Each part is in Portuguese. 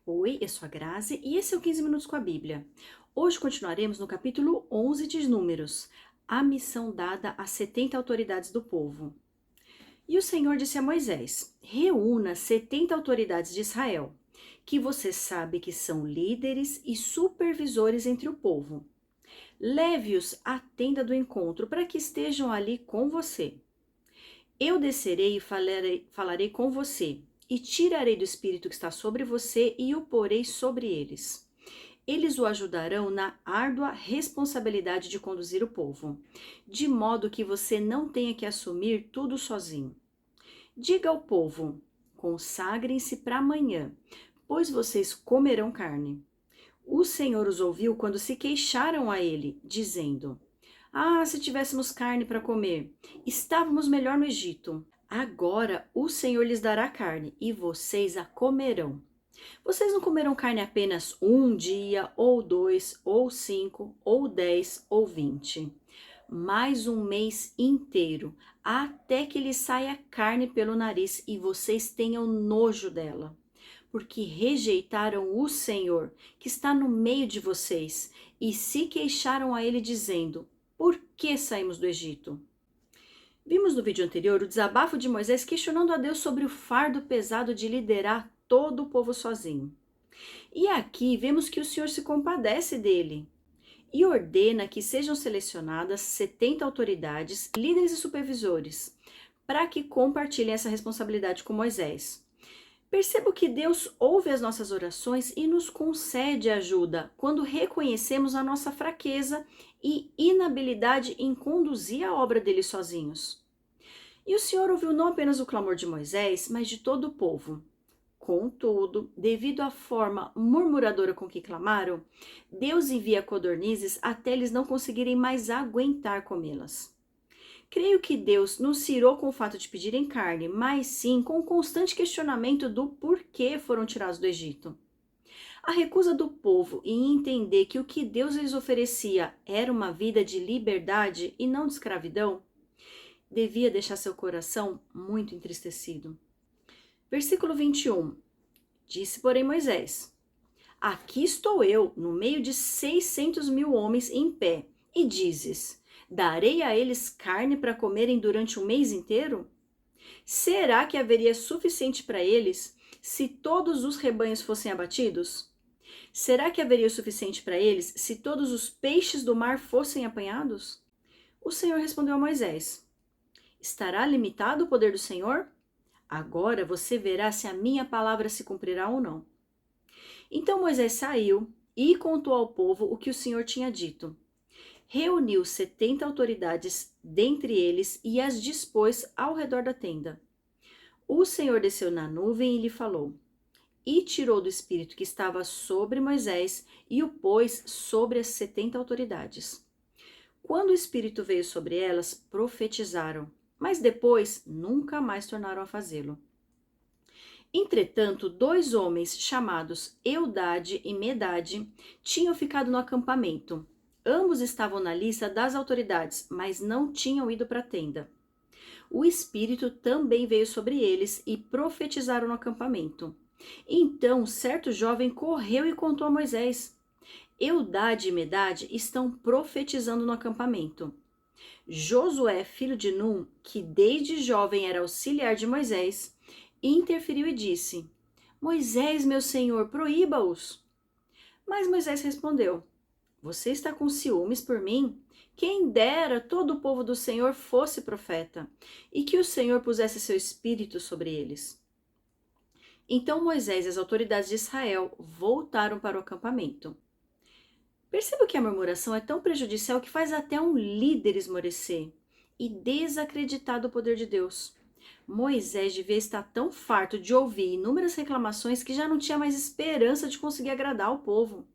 Oi, eu sou a Grazi e esse é o 15 Minutos com a Bíblia. Hoje continuaremos no capítulo 11 de Números, a missão dada às 70 autoridades do povo. E o Senhor disse a Moisés: reúna 70 autoridades de Israel, que você sabe que são líderes e supervisores entre o povo. Leve-os à tenda do encontro para que estejam ali com você. Eu descerei e falarei com você, e tirarei do espírito que está sobre você e o porei sobre eles. Eles o ajudarão na árdua responsabilidade de conduzir o povo, de modo que você não tenha que assumir tudo sozinho. Diga ao povo: consagrem-se para amanhã, pois vocês comerão carne. O Senhor os ouviu quando se queixaram a ele, dizendo: ah, se tivéssemos carne para comer, estávamos melhor no Egito. Agora o Senhor lhes dará carne e vocês a comerão. Vocês não comerão carne apenas um dia, ou dois, ou 5, ou 10, ou 20. Mais um mês inteiro, até que lhes saia carne pelo nariz e vocês tenham nojo dela. Porque rejeitaram o Senhor, que está no meio de vocês, e se queixaram a ele, dizendo: por que saímos do Egito? Vimos no vídeo anterior o desabafo de Moisés questionando a Deus sobre o fardo pesado de liderar todo o povo sozinho. E aqui vemos que o Senhor se compadece dele e ordena que sejam selecionadas 70 autoridades, líderes e supervisores, para que compartilhem essa responsabilidade com Moisés. Percebo que Deus ouve as nossas orações e nos concede ajuda quando reconhecemos a nossa fraqueza e inabilidade em conduzir a obra dele sozinhos. E o Senhor ouviu não apenas o clamor de Moisés, mas de todo o povo. Contudo, devido à forma murmuradora com que clamaram, Deus envia codornizes até eles não conseguirem mais aguentar comê-las. Creio que Deus não se irou com o fato de pedirem carne, mas sim com o constante questionamento do porquê foram tirados do Egito. A recusa do povo em entender que o que Deus lhes oferecia era uma vida de liberdade e não de escravidão, devia deixar seu coração muito entristecido. Versículo 21. Disse, porém, Moisés: aqui estou eu, no meio de 600.000 homens em pé, e dizes: darei a eles carne para comerem durante um mês inteiro? Será que haveria suficiente para eles se todos os rebanhos fossem abatidos? Será que haveria o suficiente para eles se todos os peixes do mar fossem apanhados? O Senhor respondeu a Moisés: estará limitado o poder do Senhor? Agora você verá se a minha palavra se cumprirá ou não. Então Moisés saiu e contou ao povo o que o Senhor tinha dito. Reuniu 70 autoridades dentre eles e as dispôs ao redor da tenda. O Senhor desceu na nuvem e lhe falou, e tirou do espírito que estava sobre Moisés e o pôs sobre as 70 autoridades. Quando o espírito veio sobre elas, profetizaram, mas depois nunca mais tornaram a fazê-lo. Entretanto, 2 homens chamados Eudade e Medade tinham ficado no acampamento. Ambos estavam na lista das autoridades, mas não tinham ido para a tenda. O Espírito também veio sobre eles e profetizaram no acampamento. Então, certo jovem correu e contou a Moisés: Eudade e Medade estão profetizando no acampamento. Josué, filho de Num, que desde jovem era auxiliar de Moisés, interferiu e disse: Moisés, meu senhor, proíba-os. Mas Moisés respondeu: você está com ciúmes por mim? Quem dera todo o povo do Senhor fosse profeta, e que o Senhor pusesse seu espírito sobre eles. Então Moisés e as autoridades de Israel voltaram para o acampamento. Perceba que a murmuração é tão prejudicial que faz até um líder esmorecer e desacreditar do poder de Deus. Moisés devia estar tão farto de ouvir inúmeras reclamações que já não tinha mais esperança de conseguir agradar o povo.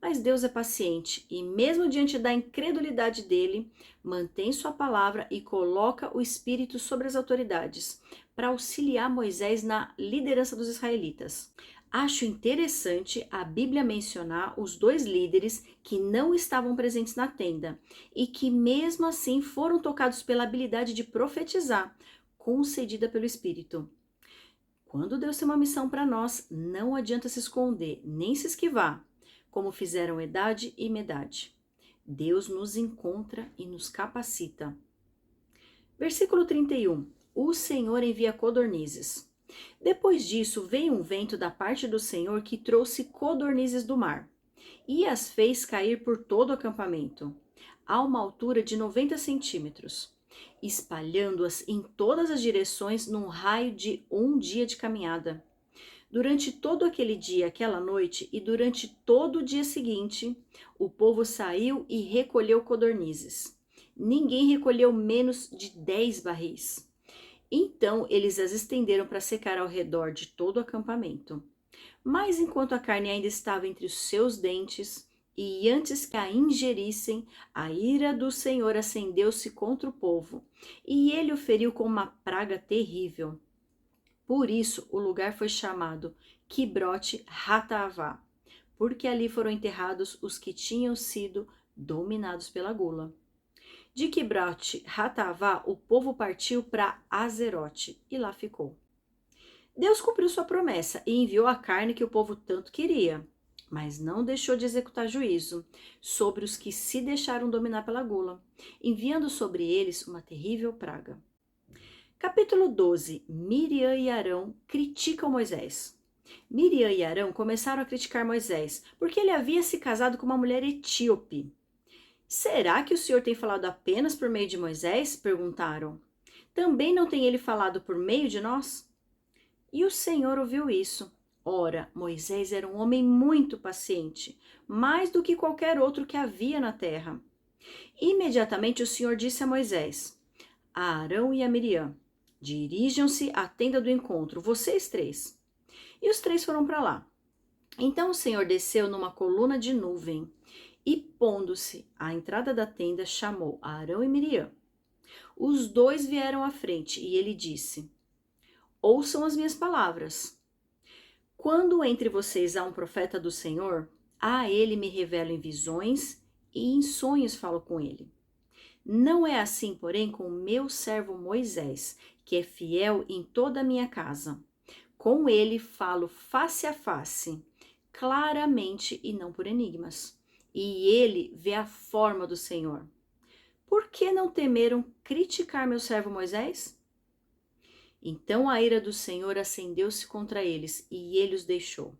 Mas Deus é paciente e, mesmo diante da incredulidade dele, mantém sua palavra e coloca o Espírito sobre as autoridades para auxiliar Moisés na liderança dos israelitas. Acho interessante a Bíblia mencionar os 2 líderes que não estavam presentes na tenda e que mesmo assim foram tocados pela habilidade de profetizar, concedida pelo Espírito. Quando Deus tem uma missão para nós, não adianta se esconder, nem se esquivar, como fizeram Edad e Medad. Deus nos encontra e nos capacita. Versículo 31. O Senhor envia codornizes. Depois disso, veio um vento da parte do Senhor que trouxe codornizes do mar e as fez cair por todo o acampamento, a uma altura de 90 centímetros, espalhando-as em todas as direções num raio de um dia de caminhada. Durante todo aquele dia, aquela noite e durante todo o dia seguinte, o povo saiu e recolheu codornizes. Ninguém recolheu menos de 10 barris. Então eles as estenderam para secar ao redor de todo o acampamento. Mas enquanto a carne ainda estava entre os seus dentes, e antes que a ingerissem, a ira do Senhor acendeu-se contra o povo, e ele o feriu com uma praga terrível. Por isso o lugar foi chamado Quibrote Hataavá, porque ali foram enterrados os que tinham sido dominados pela gula. De Quibrote Hataavá, o povo partiu para Azerote e lá ficou. Deus cumpriu sua promessa e enviou a carne que o povo tanto queria, mas não deixou de executar juízo sobre os que se deixaram dominar pela gula, enviando sobre eles uma terrível praga. Capítulo 12. Miriam e Arão criticam Moisés. Miriam e Arão começaram a criticar Moisés, porque ele havia se casado com uma mulher etíope. Será que o Senhor tem falado apenas por meio de Moisés? Perguntaram. Também não tem ele falado por meio de nós? E o Senhor ouviu isso. Ora, Moisés era um homem muito paciente, mais do que qualquer outro que havia na terra. Imediatamente o Senhor disse a Moisés, a Arão e a Miriam, dirijam-se à tenda do encontro, vocês três. E os três foram para lá. Então o Senhor desceu numa coluna de nuvem e, pondo-se à entrada da tenda, chamou Arão e Miriam. Os dois vieram à frente e ele disse, ouçam as minhas palavras. Quando entre vocês há um profeta do Senhor, a ele me revelo em visões e em sonhos falo com ele. Não é assim, porém, com o meu servo Moisés, que é fiel em toda a minha casa. Com ele falo face a face, claramente e não por enigmas. E ele vê a forma do Senhor. Por que não temeram criticar meu servo Moisés? Então a ira do Senhor acendeu-se contra eles e ele os deixou.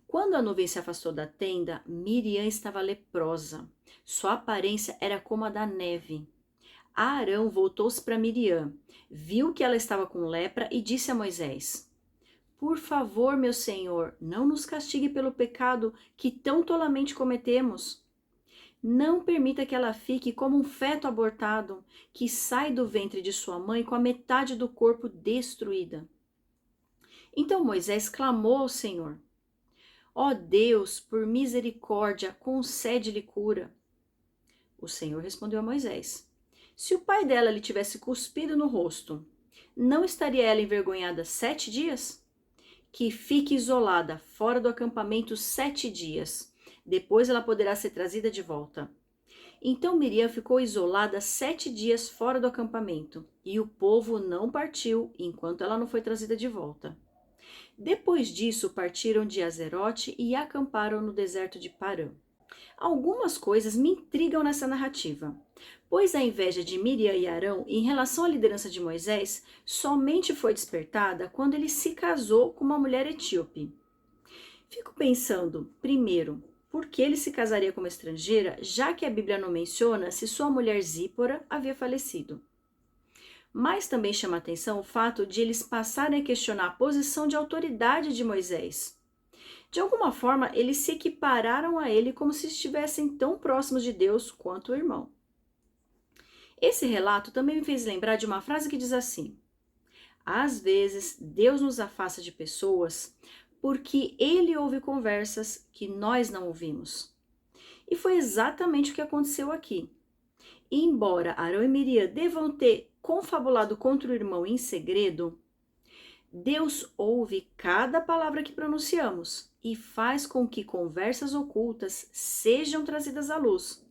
Quando a nuvem se afastou da tenda, Miriam estava leprosa. Sua aparência era como a da neve. Arão voltou-se para Miriam, viu que ela estava com lepra e disse a Moisés, por favor, meu senhor, não nos castigue pelo pecado que tão tolamente cometemos. Não permita que ela fique como um feto abortado, que sai do ventre de sua mãe com a metade do corpo destruída. Então Moisés clamou ao Senhor, ó Deus, por misericórdia, concede-lhe cura. O Senhor respondeu a Moisés, se o pai dela lhe tivesse cuspido no rosto, não estaria ela envergonhada 7 dias? Que fique isolada, fora do acampamento 7 dias. Depois ela poderá ser trazida de volta. Então Miriam ficou isolada 7 dias fora do acampamento, e o povo não partiu enquanto ela não foi trazida de volta. Depois disso, partiram de Azerote e acamparam no deserto de Parã. Algumas coisas me intrigam nessa narrativa, pois a inveja de Miriam e Arão em relação à liderança de Moisés somente foi despertada quando ele se casou com uma mulher etíope. Fico pensando, primeiro, por que ele se casaria com uma estrangeira, já que a Bíblia não menciona se sua mulher Zípora havia falecido. Mas também chama atenção o fato de eles passarem a questionar a posição de autoridade de Moisés. De alguma forma, eles se equipararam a ele como se estivessem tão próximos de Deus quanto o irmão. Esse relato também me fez lembrar de uma frase que diz assim, às vezes, Deus nos afasta de pessoas porque ele ouve conversas que nós não ouvimos. E foi exatamente o que aconteceu aqui. E embora Arão e Miriam devam ter confabulado contra o irmão em segredo, Deus ouve cada palavra que pronunciamos e faz com que conversas ocultas sejam trazidas à luz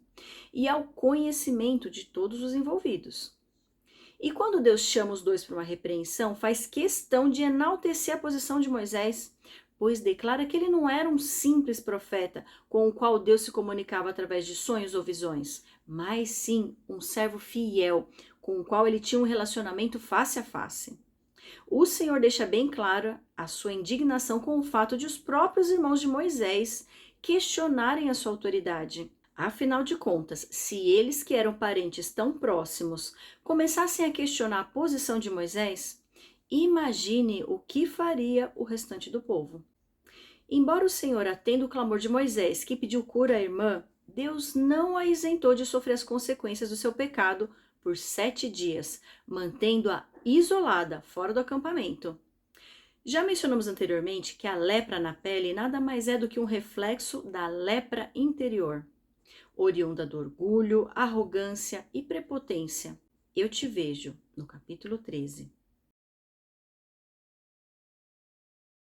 e ao conhecimento de todos os envolvidos. E quando Deus chama os dois para uma repreensão, faz questão de enaltecer a posição de Moisés, pois declara que ele não era um simples profeta com o qual Deus se comunicava através de sonhos ou visões, mas sim um servo fiel, com o qual ele tinha um relacionamento face a face. O Senhor deixa bem clara a sua indignação com o fato de os próprios irmãos de Moisés questionarem a sua autoridade. Afinal de contas, se eles que eram parentes tão próximos começassem a questionar a posição de Moisés, imagine o que faria o restante do povo. Embora o Senhor atenda o clamor de Moisés, que pediu cura à irmã, Deus não a isentou de sofrer as consequências do seu pecado por 7 dias, mantendo-a isolada, fora do acampamento. Já mencionamos anteriormente que a lepra na pele nada mais é do que um reflexo da lepra interior, oriunda do orgulho, arrogância e prepotência. Eu te vejo, no capítulo 13.